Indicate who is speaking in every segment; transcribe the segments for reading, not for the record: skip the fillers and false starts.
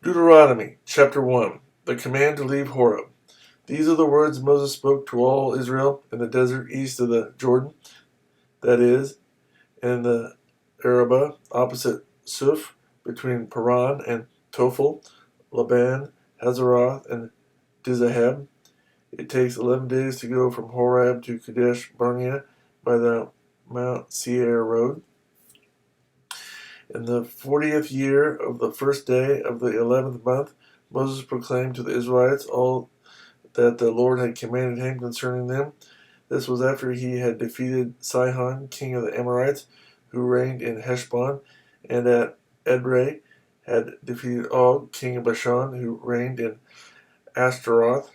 Speaker 1: Deuteronomy chapter 1. The command to leave Horeb. These are the words Moses spoke to all Israel in the desert east of the Jordan, that is, in the Arabah, opposite Suf, between Paran and Tophel, Laban, Hazeroth, and Dizahab. It takes 11 days to go from Horeb to Kadesh Barnea by the Mount Seir road. In the 40th year of the first day of the 11th month, Moses proclaimed to the Israelites all that the Lord had commanded him concerning them. This was after he had defeated Sihon, king of the Amorites, who reigned in Heshbon, and at Edrei had defeated Og, king of Bashan, who reigned in Ashtaroth.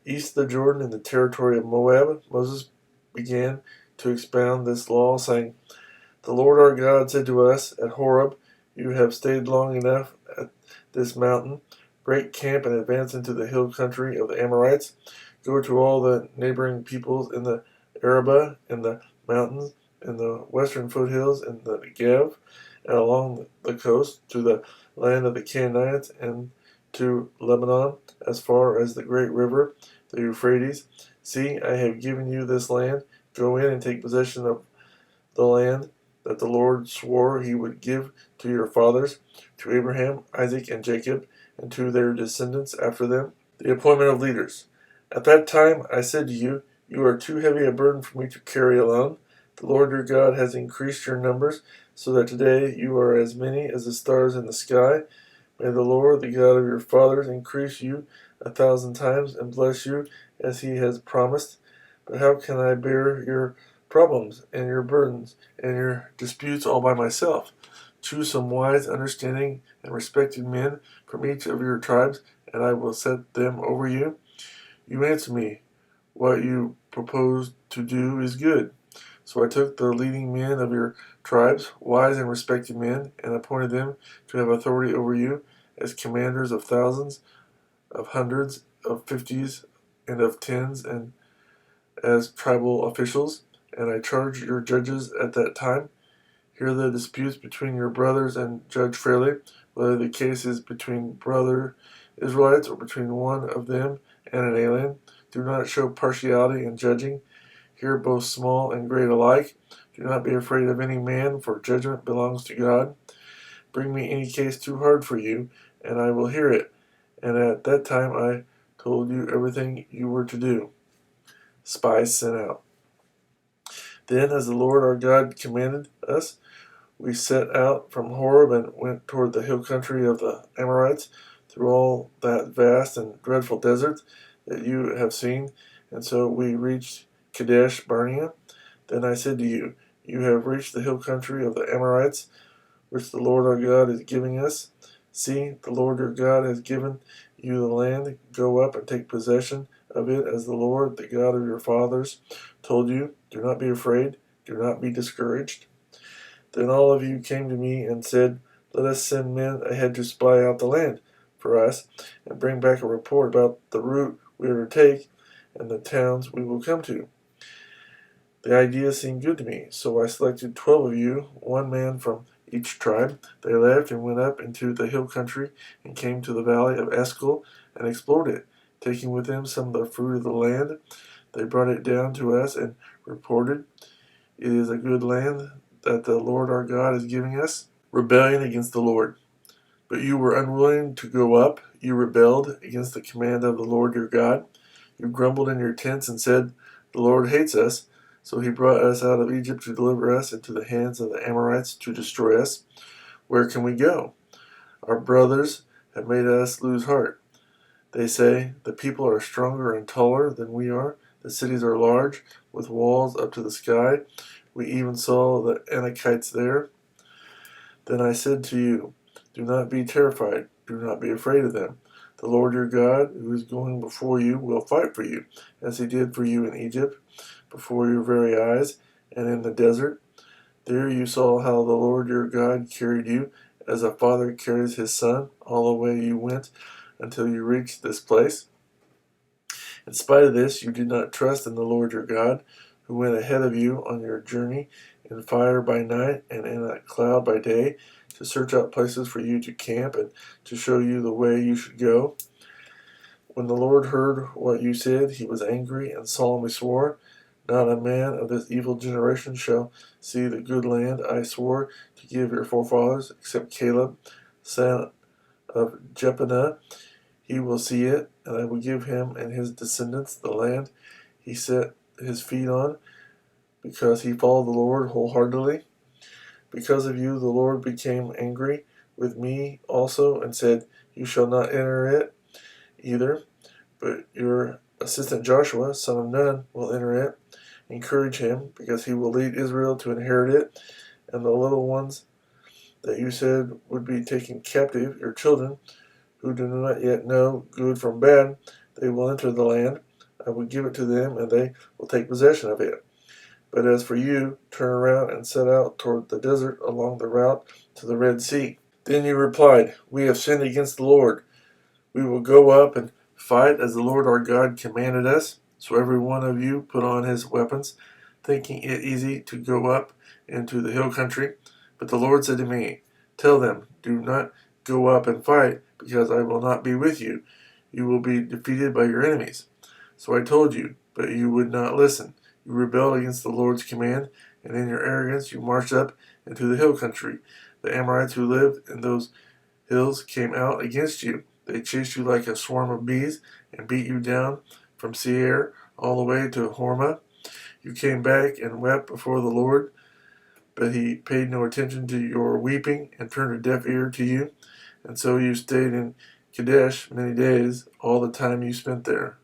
Speaker 1: East of the Jordan, in the territory of Moab, Moses began to expound this law, saying, "The Lord our God said to us at Horeb, You have stayed long enough at this mountain. Break camp and advance into the hill country of the Amorites. Go to all the neighboring peoples in the Arabah, in the mountains, in the western foothills, in the Negev, and along the coast, to the land of the Canaanites, and to Lebanon, as far as the great river, the Euphrates. See, I have given you this land. Go in and take possession of the land that the Lord swore he would give to your fathers, to Abraham, Isaac, and Jacob, and to their descendants after them." The appointment of leaders. At that time I said to you, "You are too heavy a burden for me to carry alone. The Lord your God has increased your numbers, so that today you are as many as the stars in the sky. May the Lord, the God of your fathers, increase you 1,000 times and bless you as he has promised. But how can I bear your problems and your burdens and your disputes all by myself? Choose some wise, understanding, and respected men from each of your tribes, and I will set them over you." You answer me, "What you propose to do is good." So I took the leading men of your tribes, wise and respected men, and appointed them to have authority over you, as commanders of thousands, of hundreds, of fifties, and of tens, and as tribal officials. And I charged your judges at that time, "Hear the disputes between your brothers and judge fairly, whether the case is between brother Israelites or between one of them and an alien. Do not show partiality in judging. Hear both small and great alike. Do not be afraid of any man, for judgment belongs to God. Bring me any case too hard for you, and I will hear it." And at that time I told you everything you were to do. Spies sent out. Then, as the Lord our God commanded us, we set out from Horeb and went toward the hill country of the Amorites, through all that vast and dreadful desert that you have seen, and so we reached Kadesh Barnea. Then I said to you, "You have reached the hill country of the Amorites, which the Lord our God is giving us. See, the Lord your God has given you the land. Go up and take possession of it, as the Lord, the God of your fathers, told you. Do not be afraid. Do not be discouraged." Then all of you came to me and said, "Let us send men ahead to spy out the land for us, and bring back a report about the route we are to take and the towns we will come to." The idea seemed good to me, so I selected 12 of you, one man from each tribe. They left and went up into the hill country and came to the valley of Eshcol and explored it, taking with them some of the fruit of the land. They brought it down to us and reported, "It is a good land that the Lord our God is giving us." Rebellion against the Lord. But you were unwilling to go up. You rebelled against the command of the Lord your God. You grumbled in your tents and said, "The Lord hates us, so he brought us out of Egypt to deliver us into the hands of the Amorites to destroy us. Where can we go? Our brothers have made us lose heart. They say, the people are stronger and taller than we are. The cities are large, with walls up to the sky. We even saw the Anakites there." Then I said to you, "Do not be terrified. Do not be afraid of them. The Lord your God, who is going before you, will fight for you, as he did for you in Egypt, before your very eyes, and in the desert. There you saw how the Lord your God carried you, as a father carries his son, all the way you went until you reached this place. In spite of this, you did not trust in the Lord your God, who went ahead of you on your journey in fire by night and in a cloud by day, to search out places for you to camp and to show you the way you should go. When the Lord heard what you said, he was angry and solemnly swore, not a man of this evil generation shall see the good land I swore to give your forefathers, except Caleb, son of Jephunneh. He will see it, and I will give him and his descendants the land he set his feet on, because he followed the Lord wholeheartedly. Because of you, the Lord became angry with me also, and said, You shall not enter it either, but your assistant Joshua, son of Nun, will enter it. Encourage him, because he will lead Israel to inherit it, and the little ones that you said would be taken captive, your children, who do not yet know good from bad, they will enter the land. I will give it to them, and they will take possession of it. But as for you, turn around and set out toward the desert along the route to the Red Sea. Then you replied, We have sinned against the Lord. We will go up and fight as the Lord our God commanded us. So every one of you put on his weapons, thinking it easy to go up into the hill country. But the Lord said to me, Tell them, do not go up and fight, because I will not be with you. You will be defeated by your enemies. So I told you, but you would not listen. You rebelled against the Lord's command, and in your arrogance you marched up into the hill country. The Amorites who lived in those hills came out against you. They chased you like a swarm of bees and beat you down from Seir all the way to Hormah. You came back and wept before the Lord, but he paid no attention to your weeping and turned a deaf ear to you. And so you stayed in Kadesh many days, all the time you spent there.